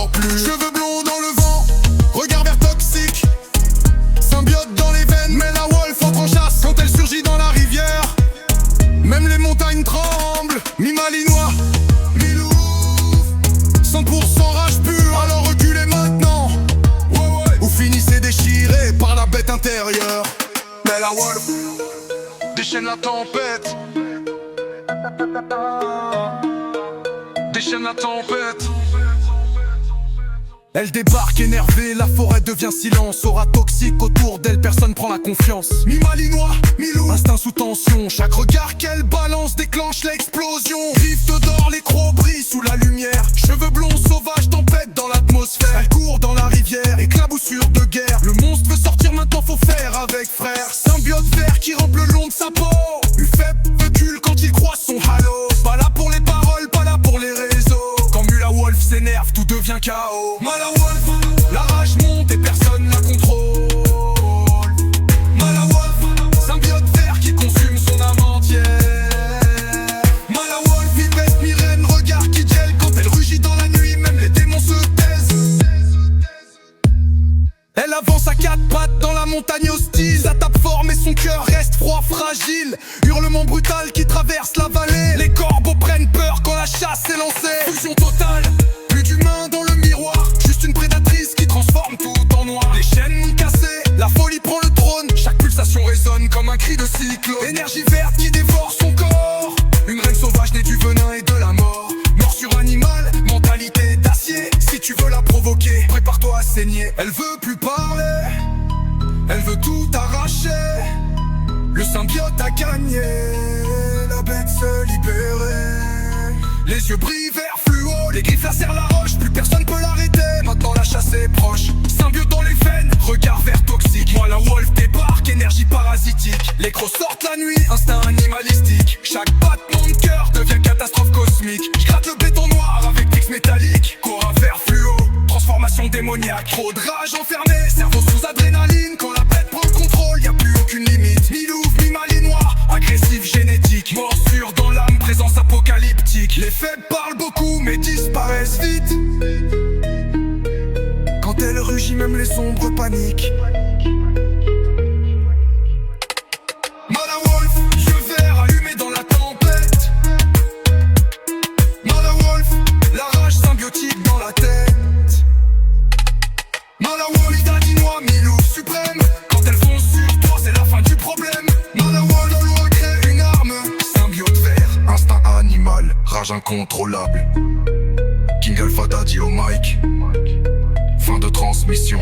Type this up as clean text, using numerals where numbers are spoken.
dort plus. Cheveux blonds dans le vent, regard vert toxique, symbiote dans les veines, mais la wolf entre en chasse quand elle surgit dans la rivière. Même les montagnes tremblent, mi-malinois, mi-loup, 100% rage pure, alors reculez maintenant, ou finissez déchiré par la bête intérieure. Mais la wolf déchaîne la tempête, déchaîne la tempête. Elle débarque énervée, la forêt devient silence. Aura toxique autour d'elle, personne prend la confiance. Mi-malinois, mi-loup, instinct sous tension. Chaque regard qu'elle balance déclenche l'explosion. Rift d'or, les crocs brillent sous la lumière. Cheveux blonds sauvages, tempête dans l'atmosphère. Elle court dans la rivière, éclaboussure de guerre. Le monstre veut sortir maintenant, faut faire avec frère. Symbiote vert qui rampe le long de sa peau. Ufep recule quand il croise son halo. Pas là pour les paroles, pas là pour les réseaux. Quand Mula Wolf s'énerve, tout devient chaos. Mala Wolf, la rage monte et personne la contrôle. Mala Wolf, symbiote vert qui consume son âme entière. Mala Wolf, vipesse, myrène, regard qui gèle quand elle rugit dans la nuit, même les démons se taisent. Elle avance à quatre pattes dans la montagne hostile. Sa tape fort mais son cœur reste froid, fragile. Hurlement brutal qui traverse la vallée. Les corbeaux prennent peur quand la chasse est lancée. Fusion totale, plus d'humains dans le miroir. Juste une prédatrice qui transforme tout en noir. Les chaînes ont cassé, la folie prend le trône. Chaque pulsation résonne comme un cri de cyclone. Énergie verte qui dévore son corps. Une reine sauvage née du venin et de la mort. Morsure animale, mentalité d'acier. Si tu veux la provoquer, prépare-toi à saigner. Elle veut plus parler, elle veut tout arracher. Le symbiote a gagné, la bête se libérer. Les yeux brillent vert fluo, les griffes lacèrent la roche. Plus personne peut l'arrêter, maintenant la chasse est proche. Symbiote dans les veines, regard vert toxique. Moi la wolf débarque, énergie parasitique. Les crocs sortent la nuit, instinct animalistique. Chaque battement de cœur devient catastrophe cosmique. J'gratte le béton noir avec X métallique. Cora vert fluo, transformation démoniaque. Trop de rage enfermée, cerveau sous adrénaline. Quand la bête prend le contrôle, y'a plus aucune limite. Mi-louve, mi-malinois, agressif génétique. Morsure dans l'âme, présence apocalyptique. Les faibles parlent beaucoup mais disparaissent vite. Quand elle rugit, même les ombres paniquent. Mala Wolf, yeux verts allumés dans la tempête. Mala Wolf, la rage symbiotique dans la tête. Mala Wolf, dadinois, mi-loup suprême. Quand elle fonce sur toi, c'est la fin du problème. Mala Wolf, la loi crée une arme. Symbiote vert, instinct animal, rage incontrôlable. King Alpha Daddy au mic. Fin de transmission.